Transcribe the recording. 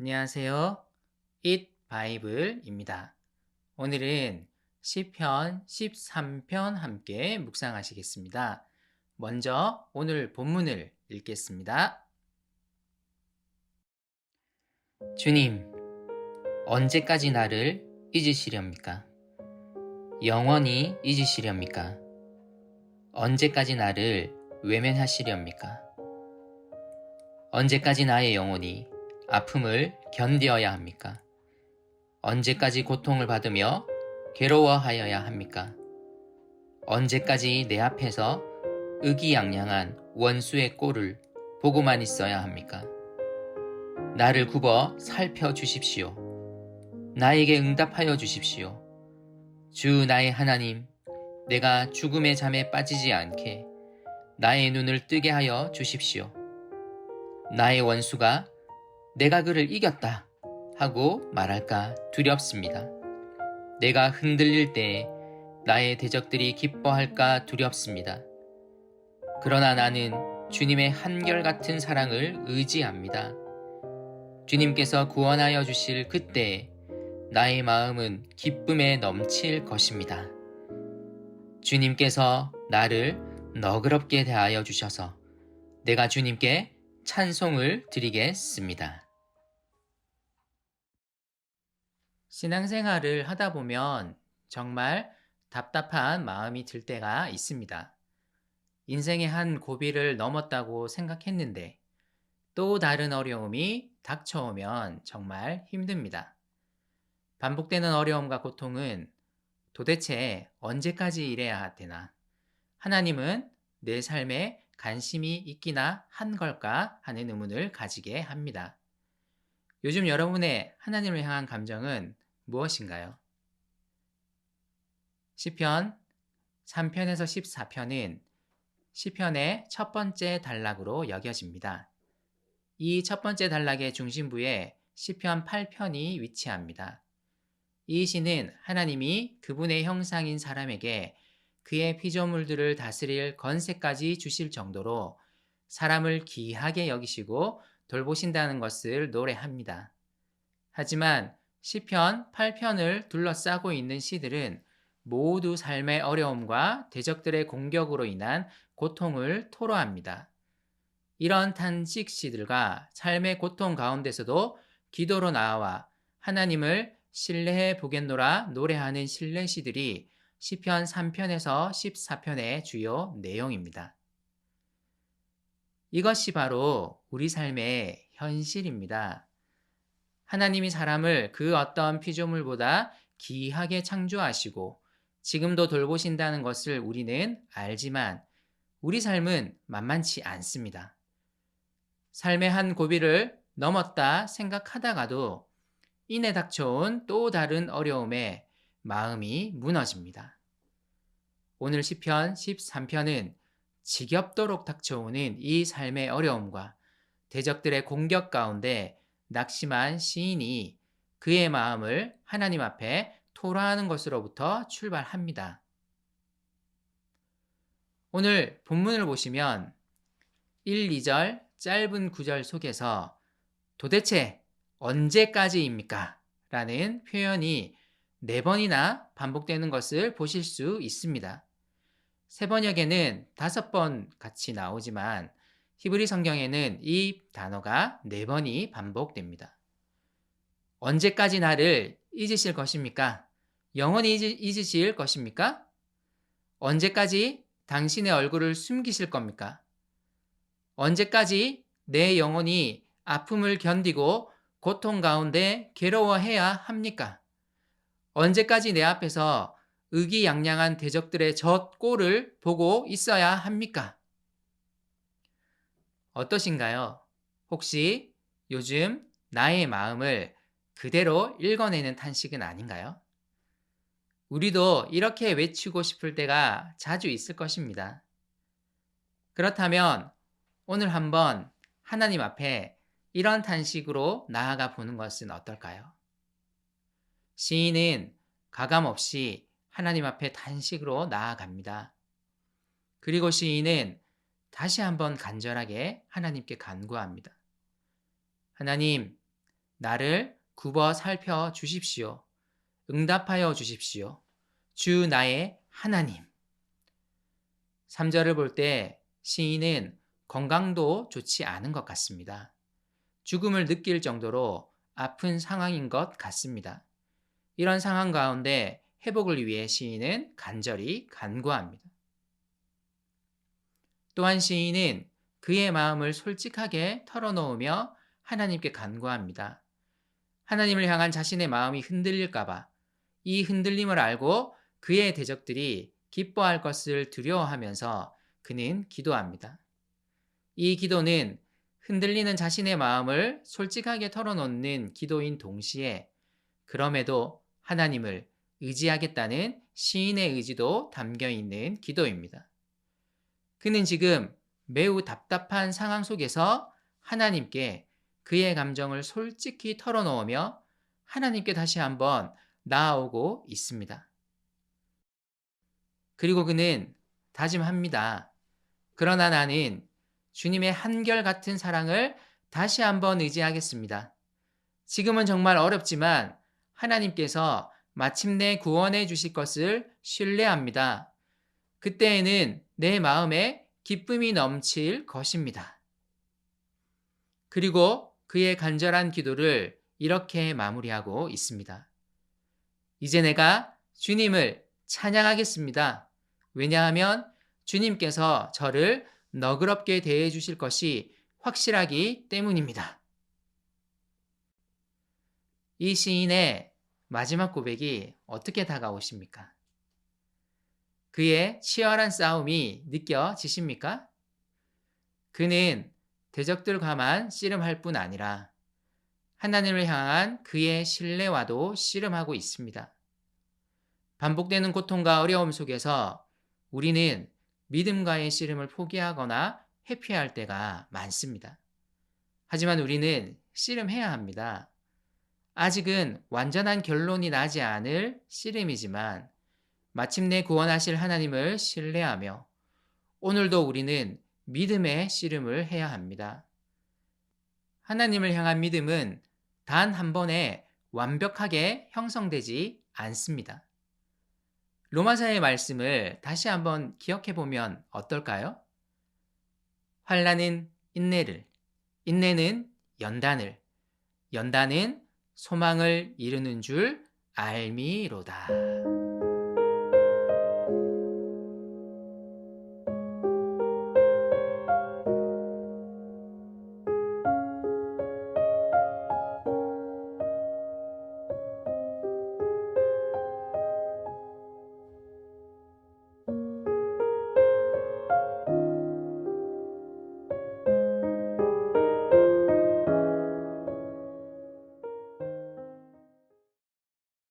안녕하세요. Eat 바이블입니다. 오늘은 시편 13편 함께 묵상하시겠습니다. 먼저 오늘 본문을 읽겠습니다. 주님, 언제까지 나를 잊으시렵니까? 영원히 잊으시렵니까? 언제까지 나를 외면하시렵니까? 언제까지 나의 영혼이 아픔을 견디어야 합니까? 언제까지 고통을 받으며 괴로워하여야 합니까? 언제까지 내 앞에서 의기양양한 원수의 꼴을 보고만 있어야 합니까? 나를 굽어 살펴주십시오. 나에게 응답하여 주십시오. 주 나의 하나님, 내가 죽음의 잠에 빠지지 않게 나의 눈을 뜨게 하여 주십시오. 나의 원수가 내가 그를 이겼다 하고 말할까 두렵습니다. 내가 흔들릴 때에 나의 대적들이 기뻐할까 두렵습니다. 그러나 나는 주님의 한결같은 사랑을 의지합니다. 주님께서 구원하여 주실 그때에 나의 마음은 기쁨에 넘칠 것입니다. 주님께서 나를 너그럽게 대하여 주셔서 내가 주님께 찬송을 드리겠습니다. 신앙생활을 하다 보면 정말 답답한 마음이 들 때가 있습니다. 인생의 한 고비를 넘었다고 생각했는데 또 다른 어려움이 닥쳐오면 정말 힘듭니다. 반복되는 어려움과 고통은 도대체 언제까지 이래야 되나? 하나님은 내 삶에 관심이 있기나 한 걸까 하는 의문을 가지게 합니다. 요즘 여러분의 하나님을 향한 감정은 무엇인가요? 시편 3편에서 14편은 시편의 첫 번째 단락으로 여겨집니다. 이 첫 번째 단락의 중심부에 시편 8편이 위치합니다. 이 시는 하나님이 그분의 형상인 사람에게 그의 피조물들을 다스릴 권세까지 주실 정도로 사람을 귀하게 여기시고 돌보신다는 것을 노래합니다. 하지만 시편 8편을 둘러싸고 있는 시들은 모두 삶의 어려움과 대적들의 공격으로 인한 고통을 토로합니다. 이런 탄식 시들과 삶의 고통 가운데서도 기도로 나와 하나님을 신뢰해 보겠노라 노래하는 신뢰 시들이 시편 3편에서 14편의 주요 내용입니다. 이것이 바로 우리 삶의 현실입니다. 하나님이 사람을 그 어떤 피조물보다 귀하게 창조하시고 지금도 돌보신다는 것을 우리는 알지만 우리 삶은 만만치 않습니다. 삶의 한 고비를 넘었다 생각하다가도 이내 닥쳐온 또 다른 어려움에 마음이 무너집니다. 오늘 시편 13편은 지겹도록 닥쳐오는 이 삶의 어려움과 대적들의 공격 가운데 낙심한 시인이 그의 마음을 하나님 앞에 토로하는 것으로부터 출발합니다. 오늘 본문을 보시면 1, 2절 짧은 구절 속에서 도대체 언제까지입니까? 라는 표현이 4번이나 반복되는 것을 보실 수 있습니다. 세번역에는 5번 같이 나오지만 히브리 성경에는 이 단어가 4번이 반복됩니다. 언제까지 나를 잊으실 것입니까? 영원히 잊으실 것입니까? 언제까지 당신의 얼굴을 숨기실 겁니까? 언제까지 내 영혼이 아픔을 견디고 고통 가운데 괴로워해야 합니까? 언제까지 내 앞에서 의기양양한 대적들의 젖꼴을 보고 있어야 합니까? 어떠신가요? 혹시 요즘 나의 마음을 그대로 읽어내는 탄식은 아닌가요? 우리도 이렇게 외치고 싶을 때가 자주 있을 것입니다. 그렇다면 오늘 한번 하나님 앞에 이런 탄식으로 나아가 보는 것은 어떨까요? 시인은 가감없이 하나님 앞에 탄식으로 나아갑니다. 그리고 시인은 다시 한번 간절하게 하나님께 간구합니다. 하나님, 나를 굽어 살펴 주십시오. 응답하여 주십시오. 주 나의 하나님. 3절을 볼 때 시인은 건강도 좋지 않은 것 같습니다. 죽음을 느낄 정도로 아픈 상황인 것 같습니다. 이런 상황 가운데 회복을 위해 시인은 간절히 간구합니다. 또한 시인은 그의 마음을 솔직하게 털어놓으며 하나님께 간구합니다. 하나님을 향한 자신의 마음이 흔들릴까봐 이 흔들림을 알고 그의 대적들이 기뻐할 것을 두려워하면서 그는 기도합니다. 이 기도는 흔들리는 자신의 마음을 솔직하게 털어놓는 기도인 동시에 그럼에도 하나님을 의지하겠다는 시인의 의지도 담겨 있는 기도입니다. 그는 지금 매우 답답한 상황 속에서 하나님께 그의 감정을 솔직히 털어놓으며 하나님께 다시 한번 나아오고 있습니다. 그리고 그는 다짐합니다. 그러나 나는 주님의 한결같은 사랑을 다시 한번 의지하겠습니다. 지금은 정말 어렵지만 하나님께서 마침내 구원해 주실 것을 신뢰합니다. 그때에는 내 마음에 기쁨이 넘칠 것입니다. 그리고 그의 간절한 기도를 이렇게 마무리하고 있습니다. 이제 내가 주님을 찬양하겠습니다. 왜냐하면 주님께서 저를 너그럽게 대해 주실 것이 확실하기 때문입니다. 이 시인의 마지막 고백이 어떻게 다가오십니까? 그의 치열한 싸움이 느껴지십니까? 그는 대적들과만 씨름할 뿐 아니라 하나님을 향한 그의 신뢰와도 씨름하고 있습니다. 반복되는 고통과 어려움 속에서 우리는 믿음과의 씨름을 포기하거나 회피할 때가 많습니다. 하지만 우리는 씨름해야 합니다. 아직은 완전한 결론이 나지 않을 씨름이지만 마침내 구원하실 하나님을 신뢰하며 오늘도 우리는 믿음의 씨름을 해야 합니다. 하나님을 향한 믿음은 단 한 번에 완벽하게 형성되지 않습니다. 로마서의 말씀을 다시 한번 기억해 보면 어떨까요? 환난은 인내를, 인내는 연단을, 연단은 소망을 이루는 줄 알미로다.